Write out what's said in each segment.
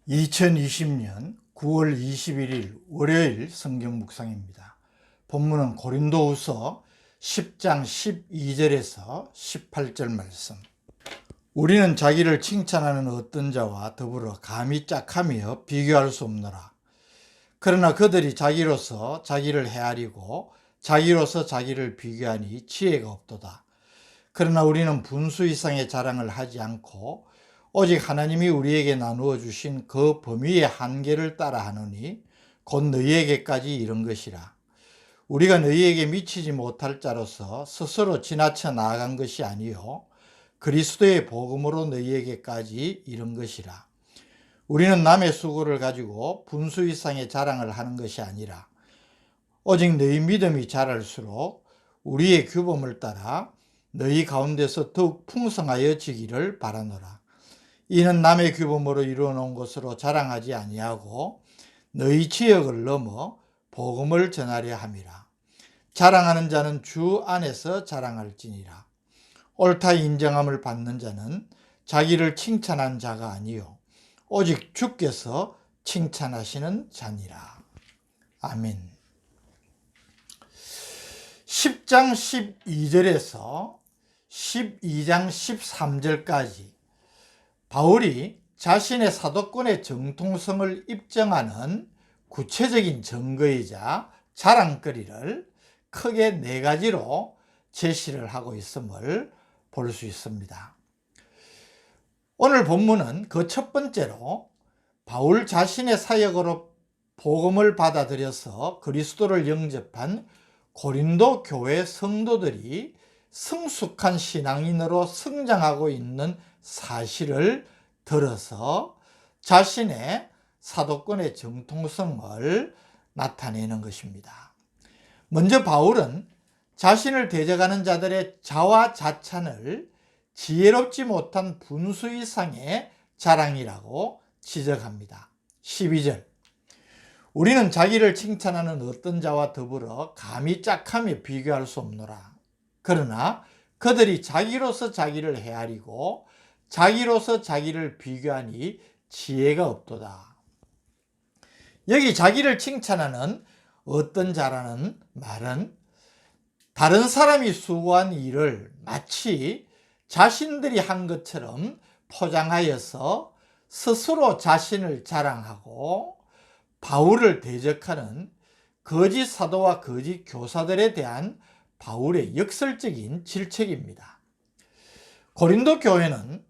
2020년 9월 21일 월요일 성경 묵상입니다. 본문은 고린도후서 10장 12절에서 18절 말씀. 우리는 자기를 칭찬하는 어떤 자와 더불어 감히 짝하며 비교할 수 없노라. 그러나 그들이 자기로서 자기를 헤아리고 자기로서 자기를 비교하니 지혜가 없도다. 그러나 우리는 분수 이상의 자랑을 하지 않고 오직 하나님이 우리에게 나누어 주신 그 범위의 한계를 따라 하노니 곧 너희에게까지 이른 것이라. 우리가 너희에게 미치지 못할 자로서 스스로 지나쳐 나아간 것이 아니요 그리스도의 복음으로 너희에게까지 이른 것이라. 우리는 남의 수고를 가지고 분수 이상의 자랑을 하는 것이 아니라 오직 너희 믿음이 자랄수록 우리의 규범을 따라 너희 가운데서 더욱 풍성하여지기를 바라노라. 이는 남의 규범으로 이루어 놓은 것으로 자랑하지 아니하고 너희 지역을 넘어 복음을 전하려 함이라. 자랑하는 자는 주 안에서 자랑할지니라. 옳다 인정함을 받는 자는 자기를 칭찬한 자가 아니요 오직 주께서 칭찬하시는 자니라. 아멘. 10장 12절에서 12장 13절까지 바울이 자신의 사도권의 정통성을 입증하는 구체적인 증거이자 자랑거리를 크게 네 가지로 제시를 하고 있음을 볼 수 있습니다. 오늘 본문은 그 첫 번째로 바울 자신의 사역으로 복음을 받아들여서 그리스도를 영접한 고린도 교회 성도들이 성숙한 신앙인으로 성장하고 있는 사실을 들어서 자신의 사도권의 정통성을 나타내는 것입니다. 먼저 바울은 자신을 대적하는 자들의 자화자찬을 지혜롭지 못한 분수 이상의 자랑이라고 지적합니다. 12절. 우리는 자기를 칭찬하는 어떤 자와 더불어 감히 짝하며 비교할 수 없노라. 그러나 그들이 자기로서 자기를 헤아리고 자기로서 자기를 비교하니 지혜가 없도다. 여기 자기를 칭찬하는 어떤 자라는 말은 다른 사람이 수고한 일을 마치 자신들이 한 것처럼 포장하여서 스스로 자신을 자랑하고 바울을 대적하는 거짓 사도와 거짓 교사들에 대한 바울의 역설적인 질책입니다. 고린도 교회는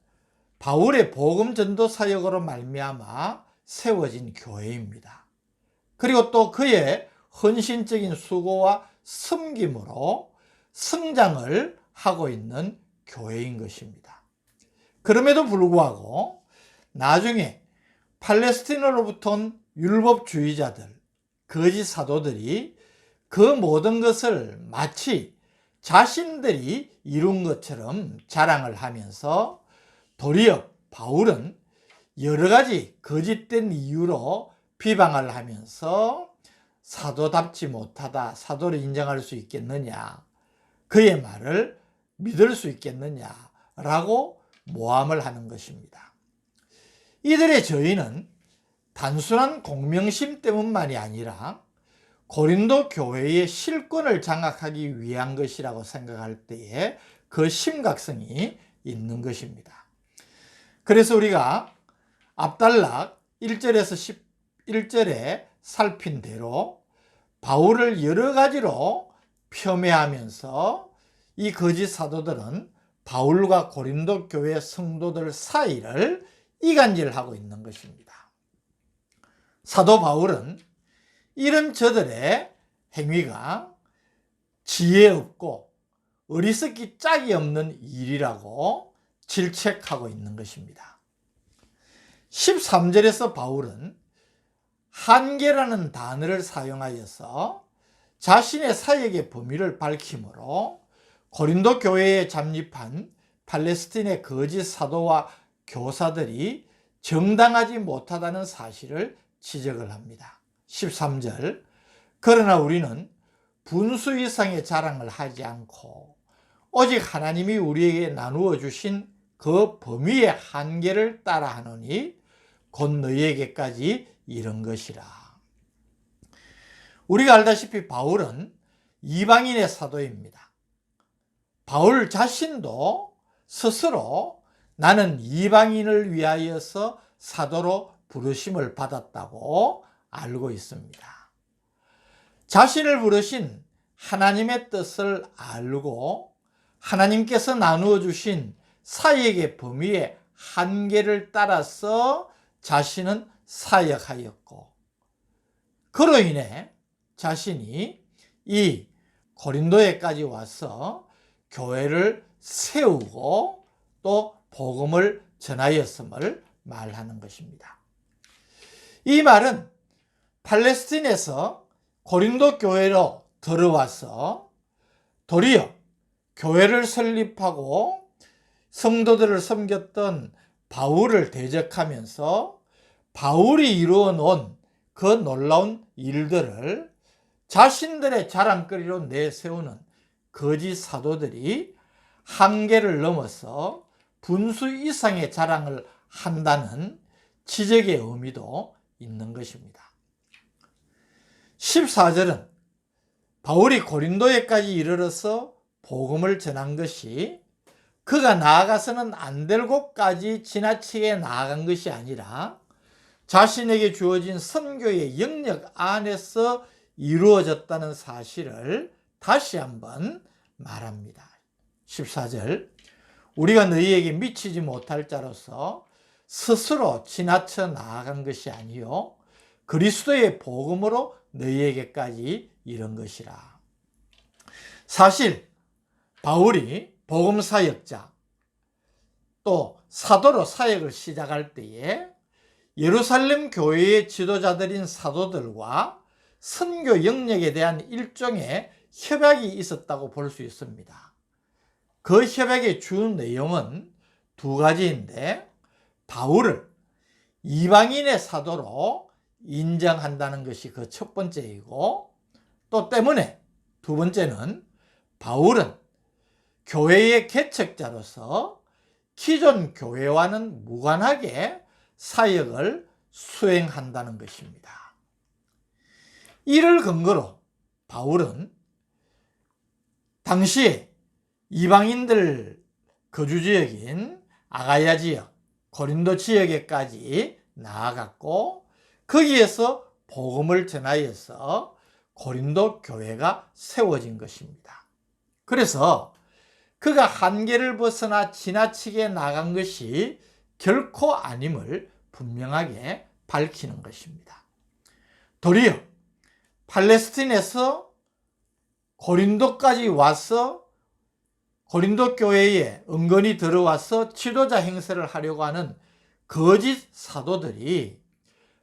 바울의 복음 전도 사역으로 말미암아 세워진 교회입니다. 그리고 또 그의 헌신적인 수고와 섬김으로 성장을 하고 있는 교회인 것입니다. 그럼에도 불구하고 나중에 팔레스티나로부터 온 율법주의자들, 거짓 사도들이 그 모든 것을 마치 자신들이 이룬 것처럼 자랑을 하면서 도리어 바울은 여러 가지 거짓된 이유로 비방을 하면서 사도답지 못하다, 사도를 인정할 수 있겠느냐, 그의 말을 믿을 수 있겠느냐라고 모함을 하는 것입니다. 이들의 저희는 단순한 공명심 때문만이 아니라 고린도 교회의 실권을 장악하기 위한 것이라고 생각할 때에 그 심각성이 있는 것입니다. 그래서 우리가 앞단락 1절에서 11절에 살핀 대로 바울을 여러 가지로 폄훼하면서 이 거짓 사도들은 바울과 고린도 교회 성도들 사이를 이간질하고 있는 것입니다. 사도 바울은 이런 저들의 행위가 지혜 없고 어리석기 짝이 없는 일이라고 질책하고 있는 것입니다. 13절에서 바울은 한계라는 단어를 사용하여서 자신의 사역의 범위를 밝히므로 고린도 교회에 잠입한 팔레스틴의 거짓 사도와 교사들이 정당하지 못하다는 사실을 지적을 합니다. 13절. 그러나 우리는 분수 이상의 자랑을 하지 않고 오직 하나님이 우리에게 나누어 주신 그 범위의 한계를 따라 하노니 곧 너희에게까지 이른 것이라. 우리가 알다시피 바울은 이방인의 사도입니다. 바울 자신도 스스로 나는 이방인을 위하여서 사도로 부르심을 받았다고 알고 있습니다. 자신을 부르신 하나님의 뜻을 알고 하나님께서 나누어 주신 사역의 범위의 한계를 따라서 자신은 사역하였고, 그로 인해 자신이 이 고린도에까지 와서 교회를 세우고 또 복음을 전하였음을 말하는 것입니다. 이 말은 팔레스틴에서 고린도 교회로 들어와서 도리어 교회를 설립하고 성도들을 섬겼던 바울을 대적하면서 바울이 이루어 놓은 그 놀라운 일들을 자신들의 자랑거리로 내세우는 거짓 사도들이 한계를 넘어서 분수 이상의 자랑을 한다는 지적의 의미도 있는 것입니다. 14절은 바울이 고린도에까지 이르러서 복음을 전한 것이 그가 나아가서는 안 될 곳까지 지나치게 나아간 것이 아니라 자신에게 주어진 선교의 영역 안에서 이루어졌다는 사실을 다시 한번 말합니다. 14절, 우리가 너희에게 미치지 못할 자로서 스스로 지나쳐 나아간 것이 아니요 그리스도의 복음으로 너희에게까지 이른 것이라. 사실 바울이 복음 사역자 또 사도로 사역을 시작할 때에 예루살렘 교회의 지도자들인 사도들과 선교 영역에 대한 일종의 협약이 있었다고 볼 수 있습니다. 그 협약의 주 내용은 두 가지인데, 바울을 이방인의 사도로 인정한다는 것이 그 첫 번째이고, 또 때문에 두 번째는 바울은 교회의 개척자로서 기존 교회와는 무관하게 사역을 수행한다는 것입니다. 이를 근거로 바울은 당시에 이방인들 거주지역인 아가야 지역, 고린도 지역에까지 나아갔고, 거기에서 복음을 전하여서 고린도 교회가 세워진 것입니다. 그래서 그가 한계를 벗어나 지나치게 나간 것이 결코 아님을 분명하게 밝히는 것입니다. 도리어 팔레스틴에서 고린도까지 와서 고린도 교회에 은근히 들어와서 지도자 행세를 하려고 하는 거짓 사도들이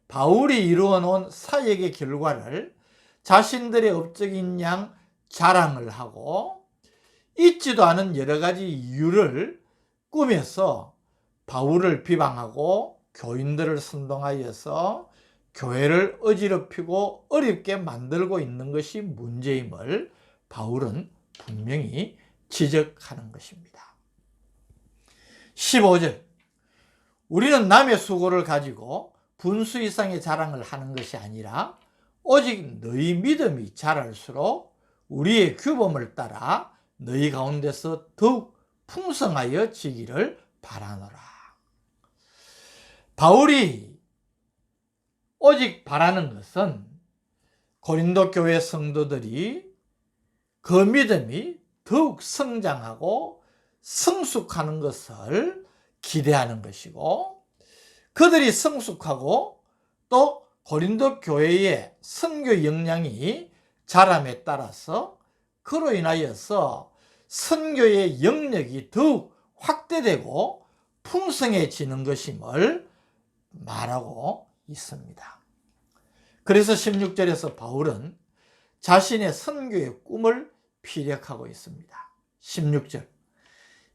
바울이 이루어 놓은 사역의 결과를 자신들의 업적인 양 자랑을 하고 있지도 않은 여러 가지 이유를 꾸며서 바울을 비방하고 교인들을 선동하여서 교회를 어지럽히고 어렵게 만들고 있는 것이 문제임을 바울은 분명히 지적하는 것입니다. 15절, 우리는 남의 수고를 가지고 분수 이상의 자랑을 하는 것이 아니라 오직 너희 믿음이 자랄수록 우리의 규범을 따라 너희 가운데서 더욱 풍성하여 지기를 바라노라. 바울이 오직 바라는 것은 고린도 교회 성도들이 그 믿음이 더욱 성장하고 성숙하는 것을 기대하는 것이고, 그들이 성숙하고 또 고린도 교회의 선교 역량이 자람에 따라서 그로 인하여서 선교의 영역이 더욱 확대되고 풍성해지는 것임을 말하고 있습니다. 그래서 16절에서 바울은 자신의 선교의 꿈을 피력하고 있습니다. 16절,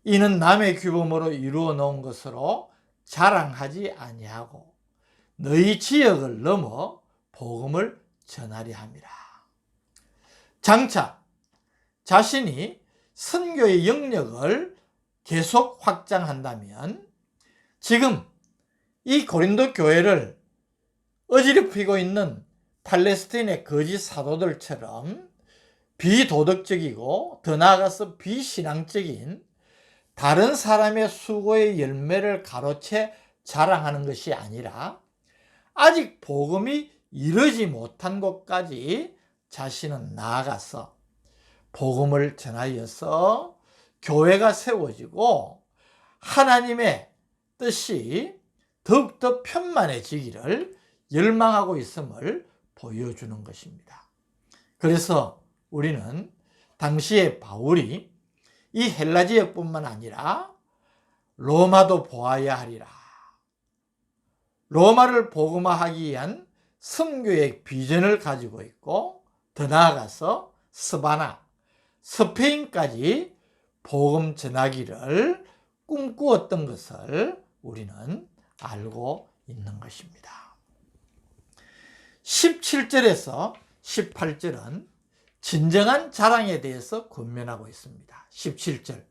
이는 남의 규범으로 이루어 놓은 것으로 자랑하지 아니하고 너희 지역을 넘어 복음을 전하려 함이라. 장차 자신이 선교의 영역을 계속 확장한다면 지금 이 고린도 교회를 어지럽히고 있는 팔레스타인의 거짓 사도들처럼 비도덕적이고 더 나아가서 비신앙적인 다른 사람의 수고의 열매를 가로채 자랑하는 것이 아니라 아직 복음이 이르지 못한 곳까지 자신은 나아가서 복음을 전하여서 교회가 세워지고 하나님의 뜻이 더욱더 편만해지기를 열망하고 있음을 보여주는 것입니다. 그래서 우리는 당시에 바울이 이 헬라 지역뿐만 아니라 로마도 보아야 하리라. 로마를 복음화하기 위한 선교의 비전을 가지고 있고 더 나아가서 스바나, 스페인까지 복음 전하기를 꿈꾸었던 것을 우리는 알고 있는 것입니다. 17절에서 18절은 진정한 자랑에 대해서 권면하고 있습니다. 17절,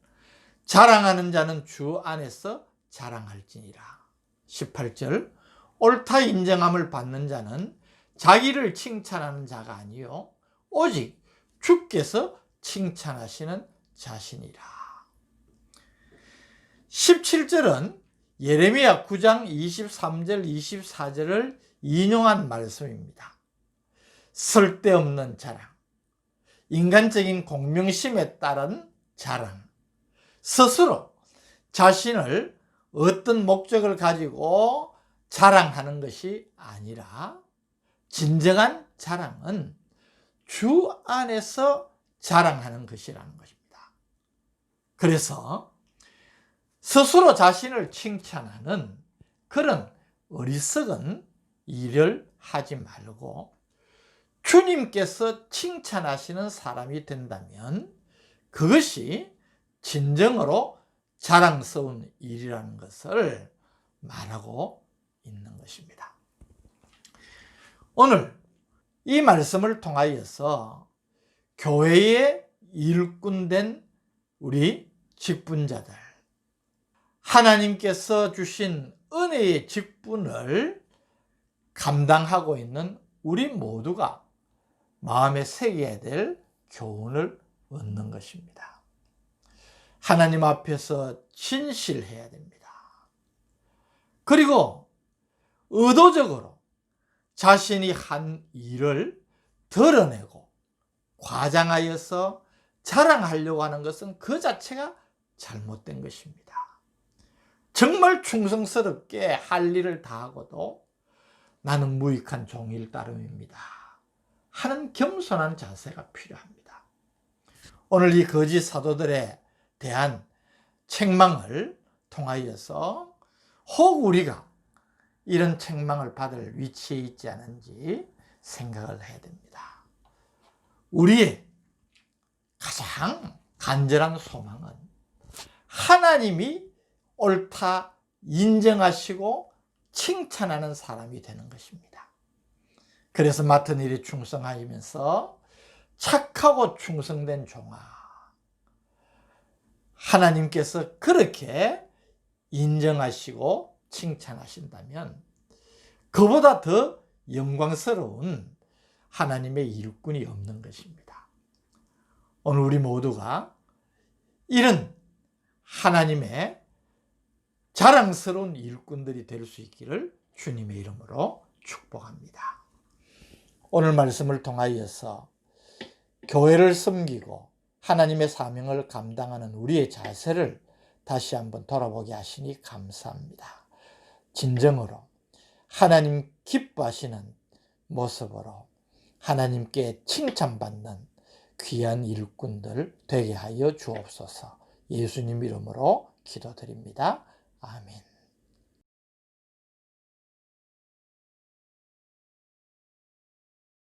자랑하는 자는 주 안에서 자랑할지니라. 18절, 옳다 인정함을 받는 자는 자기를 칭찬하는 자가 아니요 오직 주께서 칭찬하시는 자신이라. 17절은 예레미야 9장 23절 24절을 인용한 말씀입니다. 쓸데없는 자랑, 인간적인 공명심에 따른 자랑, 스스로 자신을 어떤 목적을 가지고 자랑하는 것이 아니라 진정한 자랑은 주 안에서 자랑하는 것이라는 것입니다. 그래서 스스로 자신을 칭찬하는 그런 어리석은 일을 하지 말고 주님께서 칭찬하시는 사람이 된다면 그것이 진정으로 자랑스러운 일이라는 것을 말하고 있는 것입니다. 오늘 이 말씀을 통하여서 교회의 일꾼된 우리 직분자들, 하나님께서 주신 은혜의 직분을 감당하고 있는 우리 모두가 마음에 새겨야 될 교훈을 얻는 것입니다. 하나님 앞에서 진실해야 됩니다. 그리고 의도적으로 자신이 한 일을 드러내고 과장하여서 자랑하려고 하는 것은 그 자체가 잘못된 것입니다. 정말 충성스럽게 할 일을 다하고도 나는 무익한 종일 따름입니다 하는 겸손한 자세가 필요합니다. 오늘 이 거짓 사도들에 대한 책망을 통하여서 혹 우리가 이런 책망을 받을 위치에 있지 않은지 생각을 해야 됩니다. 우리의 가장 간절한 소망은 하나님이 옳다 인정하시고 칭찬하는 사람이 되는 것입니다. 그래서 맡은 일에 충성하면서 착하고 충성된 종아, 하나님께서 그렇게 인정하시고 칭찬하신다면 그보다 더 영광스러운 하나님의 일꾼이 없는 것입니다. 오늘 우리 모두가 이런 하나님의 자랑스러운 일꾼들이 될 수 있기를 주님의 이름으로 축복합니다. 오늘 말씀을 통하여서 교회를 섬기고 하나님의 사명을 감당하는 우리의 자세를 다시 한번 돌아보게 하시니 감사합니다. 진정으로 하나님 기뻐하시는 모습으로 하나님께 칭찬받는 귀한 일꾼들 되게 하여 주옵소서. 예수님 이름으로 기도드립니다. 아멘.